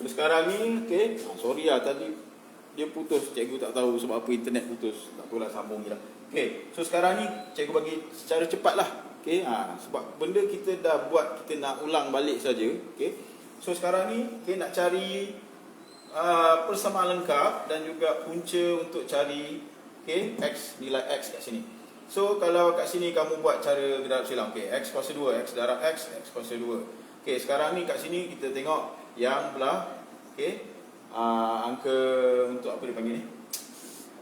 So sekarang ni, okey, sorry lah tadi dia putus, cikgu tak tahu sebab apa internet putus. Tak apalah, sambung je lah. Okey, so sekarang ni cikgu bagi secara cepat lah. Okey, sebab benda kita dah buat, kita nak ulang balik saja. Okey, so sekarang ni kita nak cari persamaan lengkap dan juga punca untuk cari x, nilai x kat sini. So kalau kat sini kamu buat cara darab silang, x kuasa 2, x darab x kuasa 2. Sekarang ni kat sini kita tengok yang belah angka untuk apa dia panggil ni?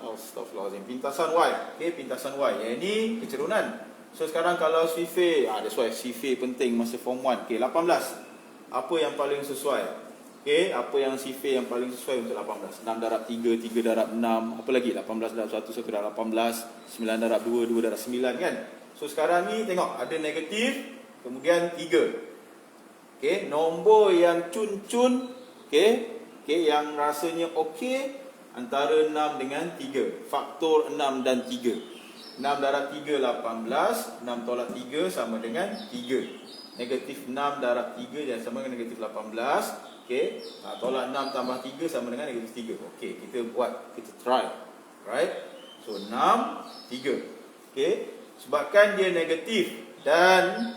Astaghfirullahalazim, pintasan y. Pintasan y. Yang ini kecerunan. So sekarang kalau sifir, that's why sifir penting masa form 1. 18. Apa yang paling sesuai? Apa yang sifir yang paling sesuai untuk 18? 6 darab 3, 3 darab 6, apa lagi? 18 darab 1, 1 darab 18, 9 darab 2, 2 darab 9 kan? So sekarang ni tengok, ada negatif, kemudian 3. Nombor yang cun-cun, yang rasanya okey, antara 6 dengan 3. Faktor 6 dan 3. 6 darab 3, 18. 6 tolak 3 sama dengan 3. Negatif 6 darab 3 dan sama dengan negatif 18. Tolak 6 tambah 3 sama dengan negatif 3. Kita buat, kita try. Right? So 6, 3. Sebabkan dia negatif dan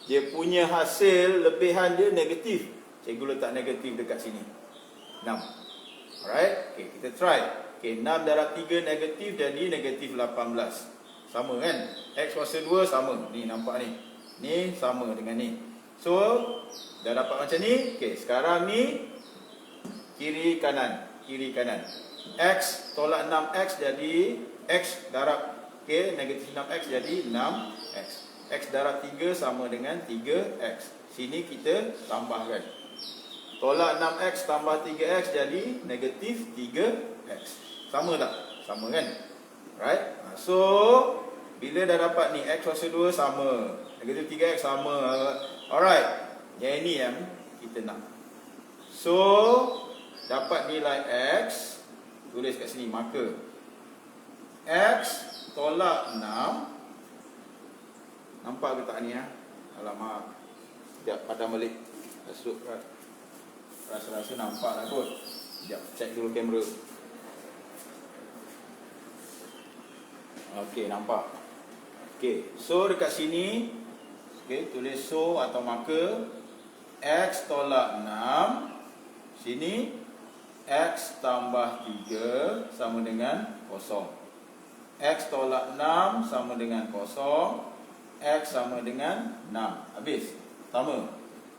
dia punya hasil lebihan dia negatif, cikgu letak negatif dekat sini. 6. Alright? Kita try. 6 darab 3 negatif jadi negatif 18. Sama kan? X kuasa 2 sama. Ni nampak ni. Ni sama dengan ni. So dah dapat macam ni. Sekarang ni kiri kanan, kiri kanan. X tolak 6x jadi x darab negatif 6x jadi 6x. X darab 3 sama dengan 3x. Sini kita tambahkan. Tolak 6x tambah 3x jadi negatif 3x. Sama tak? Sama kan? Right? So bila dah dapat ni, x kuasa 2 sama, negatif 3x sama. Alright. Yang ini yang kita nak. So dapat nilai x, tulis kat sini marker. X tolak 6. Nampak ke tak ni ya? Alamak. Sekejap padam balik. Rasa-rasa nampak lah kot. Sekejap check dulu kamera. Nampak. So dekat sini tulis so atau marker. X tolak 6. Sini x tambah 3 sama dengan 0. X tolak 6 sama dengan 0. X sama dengan 6. Habis. Sama.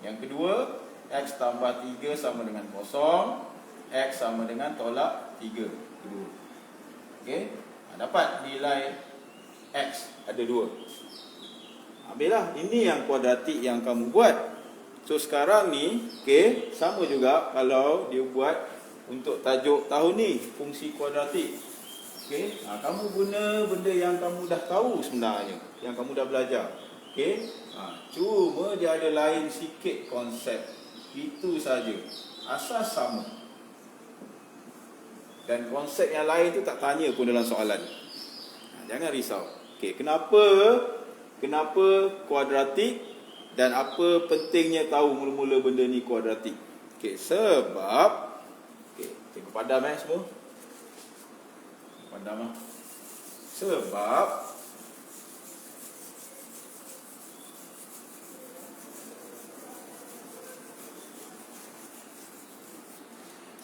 Yang kedua, x tambah 3 sama dengan 0. X sama dengan tolak 3. Kedua. Dapat nilai x ada 2. Habislah. Ini yang kuadratik yang kamu buat. So sekarang ni sama juga kalau dia buat untuk tajuk tahun ni, fungsi kuadratik. Kamu guna benda yang kamu dah tahu sebenarnya, yang kamu dah belajar. Cuma dia ada lain sikit konsep. Itu saja. Asas sama. Dan konsep yang lain tu tak tanya pun dalam soalan. Jangan risau. Kenapa kuadratik dan apa pentingnya tahu mula-mula benda ni kuadratik? Sebab cikgu padam semua. Padam sebab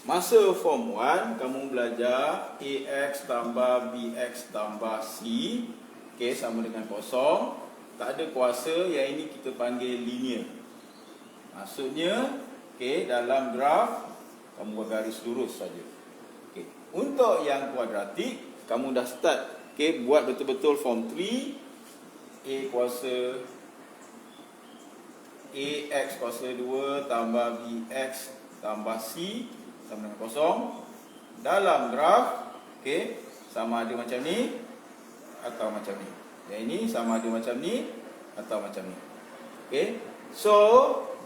masa form 1 kamu belajar AX tambah BX tambah C sama dengan kosong. Tak ada kuasa, yang ini kita panggil linear. Maksudnya dalam graf kamu buat garis lurus saja. Untuk yang kuadratik kamu dah start buat betul-betul form 3. A kuasa AX kuasa 2 tambah BX tambah C sama dengan kosong. Dalam graf sama ada macam ni atau macam ni. Yang ini sama ada macam ni atau macam ni. So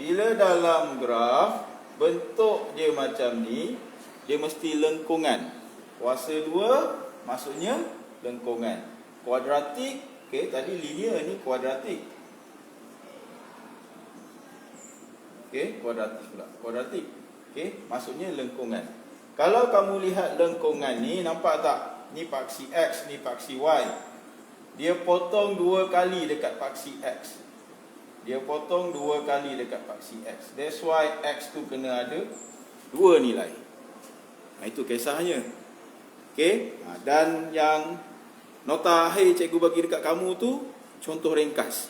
bila dalam graf bentuk dia macam ni, dia mesti lengkungan. Kuasa 2 maksudnya lengkungan. Kuadratik, tadi linear ni kuadratik. Kuadratik pula. Kuadratik. Okey, maksudnya lengkungan. Kalau kamu lihat lengkungan ni, nampak tak? Ni paksi X, ni paksi Y. Dia potong 2 kali dekat paksi X. Dia potong 2 kali dekat paksi X. That's why X tu kena ada 2 nilai. Itu kisahnya. Okey, dan yang nota akhir cikgu bagi dekat kamu tu contoh ringkas.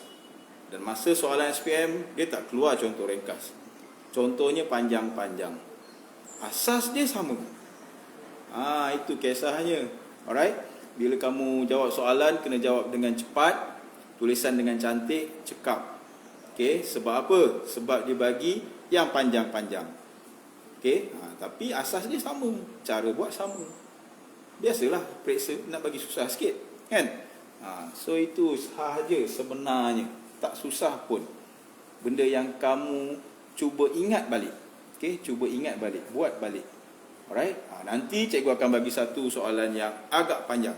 Dan masa soalan SPM dia tak keluar contoh ringkas. Contohnya panjang-panjang. Asas dia sama. Itu kisahnya. Alright. Bila kamu jawab soalan, kena jawab dengan cepat, tulisan dengan cantik, cekap. Okey, sebab apa? Sebab dia bagi yang panjang-panjang. Okey, tapi asas dia sama, cara buat sama. Biasalah periksa nak bagi susah sikit, kan? So itu sahaja sebenarnya. Tak susah pun. Benda yang kamu cuba ingat balik. Okey, cuba ingat balik, buat balik. Alright? Nanti cikgu akan bagi satu soalan yang agak panjang.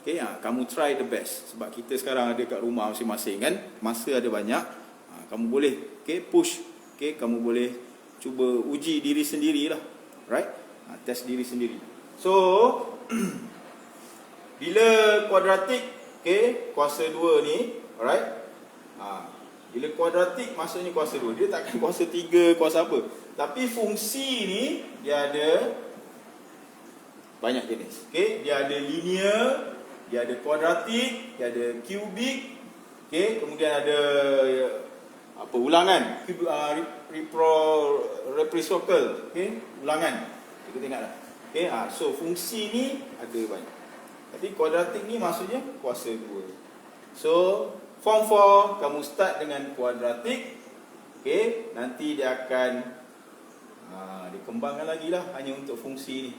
Okey, kamu try the best. Sebab kita sekarang ada kat rumah masing-masing, kan? Masa ada banyak. Kamu boleh, okey, push. Okey, kamu boleh cuba uji diri sendirilah. Right? Test diri sendiri. So, bila kuadratik, okey, kuasa 2 ni, alright? Bila kuadratik maksudnya kuasa 2. Dia takkan kuasa 3, kuasa apa. Tapi fungsi ni dia ada banyak jenis. Okey, dia ada linear, dia ada kuadratik, dia ada kubik. Okey, kemudian ada ulangan, reciprocal. Okey, ulangan. Kita tengoklah. Okey, so fungsi ni ada banyak. Tapi kuadratik ni maksudnya kuasa 2. So form 4 kamu start dengan kuadratik. Okey, nanti dia akan dikembangkan lagi lah hanya untuk fungsi ni.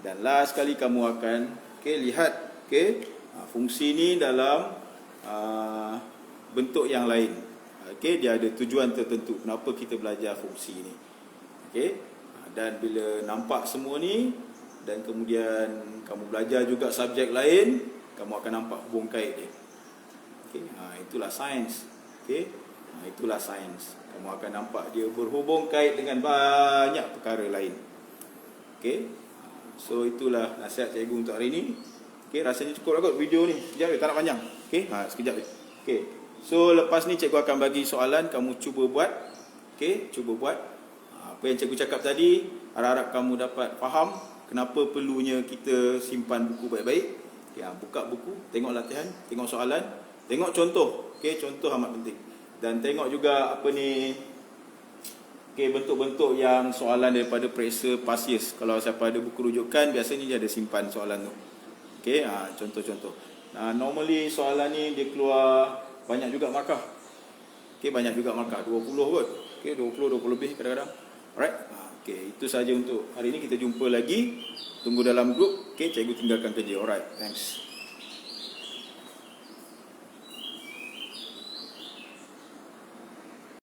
Dan last sekali kamu akan lihat fungsi ni dalam bentuk yang lain. Okey, dia ada tujuan tertentu kenapa kita belajar fungsi ni. Okey, dan bila nampak semua ni dan kemudian kamu belajar juga subjek lain, kamu akan nampak hubung kait dia. Okey, itulah sains. Okey, itulah sains. Kamu akan nampak dia berhubung kait dengan banyak perkara lain. Okey, so itulah nasihat cikgu untuk hari ini. Okey, rasanya cukup lah kot video ni. Sekejap je, tak nak panjang. Okey, sekejap je. Okey, so lepas ni cikgu akan bagi soalan, kamu cuba buat. Okey, cuba buat. Apa yang cikgu cakap tadi, harap-harap kamu dapat faham kenapa perlunya kita simpan buku baik-baik. Okay, buka buku, tengok latihan, tengok soalan, tengok contoh. Okey, contoh amat penting. Dan tengok juga bentuk-bentuk yang soalan daripada periksa past years. Kalau siapa ada buku rujukan, biasanya dia ada simpan soalan tu. Okey, contoh-contoh. Normally soalan ni dia keluar banyak juga markah. Okey, banyak juga markah, 20 kot. Okey, 20 lebih kadang-kadang. Alright. Okey, itu saja untuk hari ini. Kita jumpa lagi. Tunggu dalam grup. Okey, cikgu tinggalkan kerja. Alright, thanks.